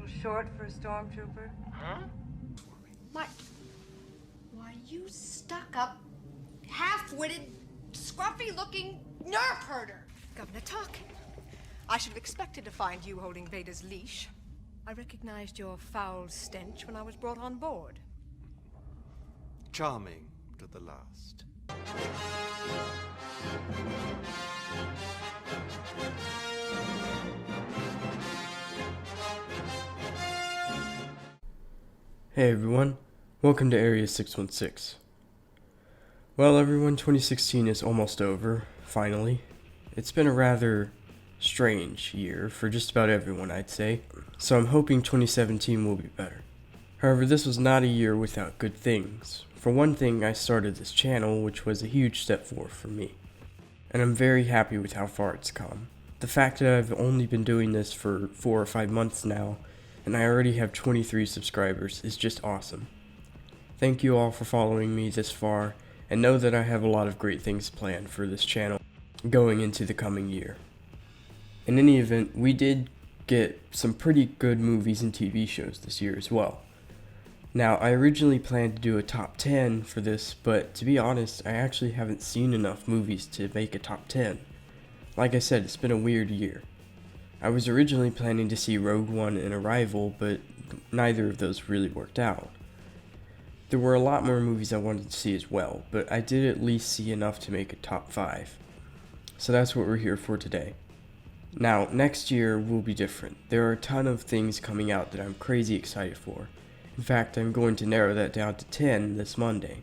short for a stormtrooper? Huh? Why, you stuck-up, half-witted, scruffy-looking nerf herder. Governor Tarkin, I should have expected to find you holding Vader's leash. I recognized your foul stench when I was brought on board. Charming to the last. Hey everyone, welcome to Area 616. Well everyone, 2016 is almost over, finally. It's been a rather strange year for just about everyone, I'd say, so I'm hoping 2017 will be better. However, this was not a year without good things. For one thing, I started this channel, which was a huge step forward for me, and I'm very happy with how far it's come. The fact that I've only been doing this for 4 or 5 months now, and I already have 23 subscribers, is just awesome. Thank you all for following me this far, and know that I have a lot of great things planned for this channel going into the coming year. In any event, we did get some pretty good movies and TV shows this year as well. Now, I originally planned to do a top 10 for this, but to be honest, I actually haven't seen enough movies to make a top 10. Like I said, it's been a weird year. I was originally planning to see Rogue One and Arrival, but neither of those really worked out. There were a lot more movies I wanted to see as well, but I did at least see enough to make a top 5. So that's what we're here for today. Now, next year will be different. There are a ton of things coming out that I'm crazy excited for. In fact, I'm going to narrow that down to 10 this Monday.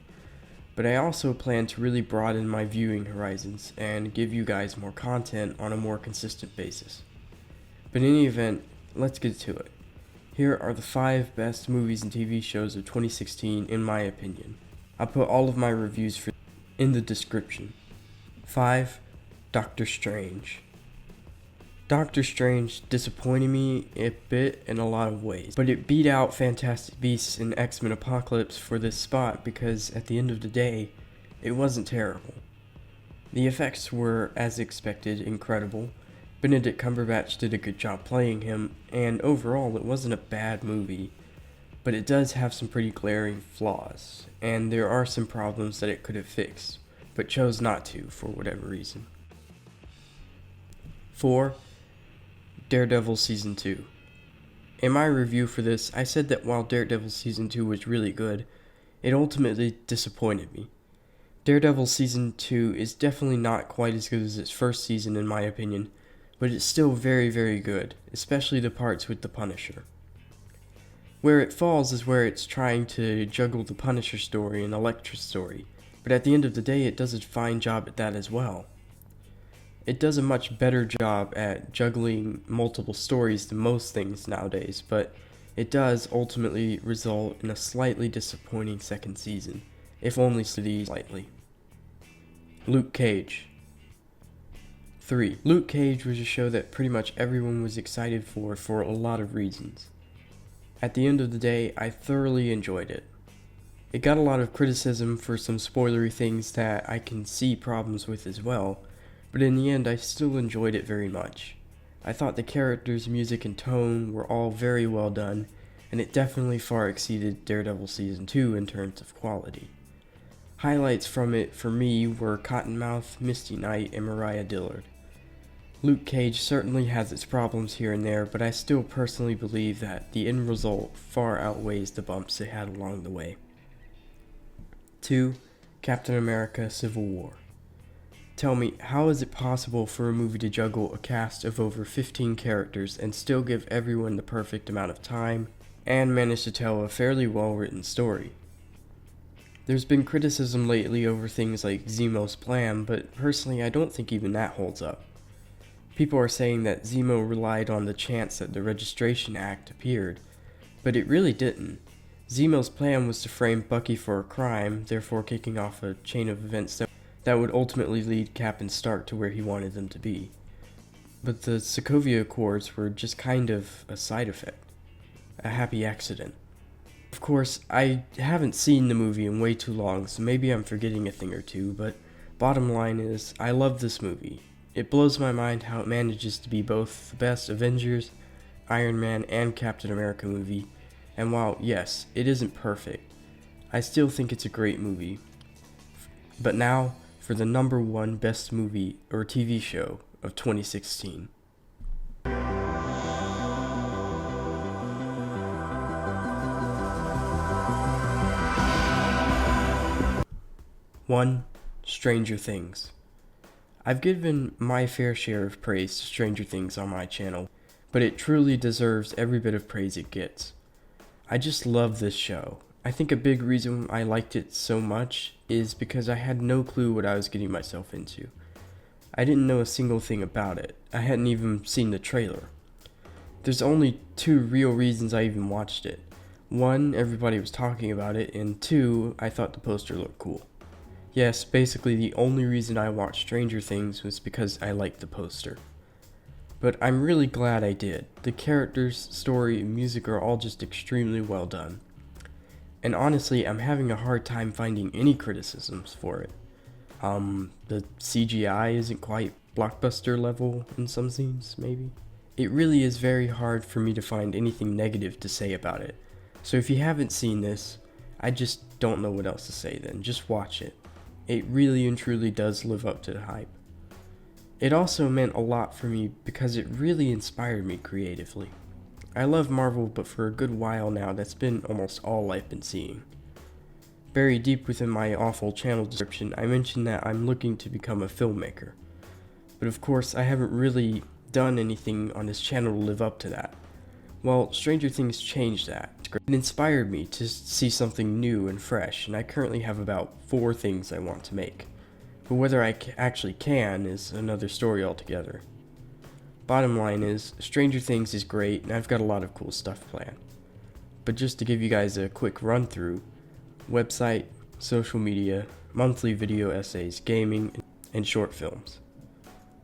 But I also plan to really broaden my viewing horizons and give you guys more content on a more consistent basis. But in any event, let's get to it. Here are the 5 best movies and TV shows of 2016 in my opinion. I'll put all of my reviews in the description. 5. Doctor Strange. Doctor Strange disappointed me a bit in a lot of ways, but it beat out Fantastic Beasts and X-Men Apocalypse for this spot because at the end of the day, it wasn't terrible. The effects were, as expected, incredible. Benedict Cumberbatch did a good job playing him, and overall it wasn't a bad movie, but it does have some pretty glaring flaws, and there are some problems that it could have fixed, but chose not to for whatever reason. 4. Daredevil Season 2. In my review for this, I said that while Daredevil Season 2 was really good, it ultimately disappointed me. Daredevil Season 2 is definitely not quite as good as its first season in my opinion, but it's still very, very good, especially the parts with the Punisher. Where it falls is where it's trying to juggle the Punisher story and Elektra's story, but at the end of the day it does a fine job at that as well. It does a much better job at juggling multiple stories than most things nowadays, but it does ultimately result in a slightly disappointing second season, if only slightly. Luke Cage. 3. Luke Cage was a show that pretty much everyone was excited for a lot of reasons. At the end of the day, I thoroughly enjoyed it. It got a lot of criticism for some spoilery things that I can see problems with as well, but in the end I still enjoyed it very much. I thought the characters, music, and tone were all very well done, and it definitely far exceeded Daredevil Season 2 in terms of quality. Highlights from it for me were Cottonmouth, Misty Knight, and Mariah Dillard. Luke Cage certainly has its problems here and there, but I still personally believe that the end result far outweighs the bumps it had along the way. 2. Captain America Civil War. Tell me, how is it possible for a movie to juggle a cast of over 15 characters and still give everyone the perfect amount of time, and manage to tell a fairly well-written story? There's been criticism lately over things like Zemo's plan, but personally I don't think even that holds up. People are saying that Zemo relied on the chance that the Registration Act appeared, but it really didn't. Zemo's plan was to frame Bucky for a crime, therefore kicking off a chain of events that would ultimately lead Cap and Stark to where he wanted them to be. But the Sokovia Accords were just kind of a side effect, a happy accident. Of course, I haven't seen the movie in way too long, so maybe I'm forgetting a thing or two, but bottom line is, I love this movie. It blows my mind how it manages to be both the best Avengers, Iron Man and Captain America movie, and while, yes, it isn't perfect, I still think it's a great movie. But now, for the number one best movie or TV show of 2016. One, Stranger Things. I've given my fair share of praise to Stranger Things on my channel, but it truly deserves every bit of praise it gets. I just love this show. I think a big reason I liked it so much is because I had no clue what I was getting myself into. I didn't know a single thing about it. I hadn't even seen the trailer. There's only two real reasons I even watched it. One, everybody was talking about it, and two, I thought the poster looked cool. Yes, basically the only reason I watched Stranger Things was because I liked the poster. But I'm really glad I did. The characters, story, and music are all just extremely well done. And honestly, I'm having a hard time finding any criticisms for it. The CGI isn't quite blockbuster level in some scenes, maybe. It really is very hard for me to find anything negative to say about it. So if you haven't seen this, I just don't know what else to say then. Just watch it. It really and truly does live up to the hype. It also meant a lot for me because it really inspired me creatively. I love Marvel, but for a good while now, that's been almost all I've been seeing. Buried deep within my awful channel description, I mentioned that I'm looking to become a filmmaker. But of course, I haven't really done anything on this channel to live up to that. Well, Stranger Things changed that. It inspired me to see something new and fresh, and I currently have about 4 things I want to make. But whether I actually can is another story altogether. Bottom line is, Stranger Things is great, and I've got a lot of cool stuff planned. But just to give you guys a quick run through, website, social media, monthly video essays, gaming, and short films.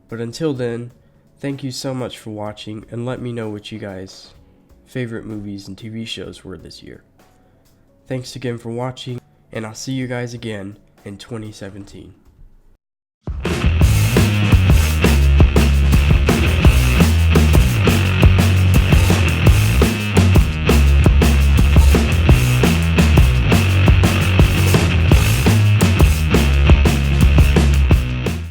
But until then, thank you so much for watching, and let me know what you guys' favorite movies and TV shows were this year. Thanks again for watching, and I'll see you guys again in 2017.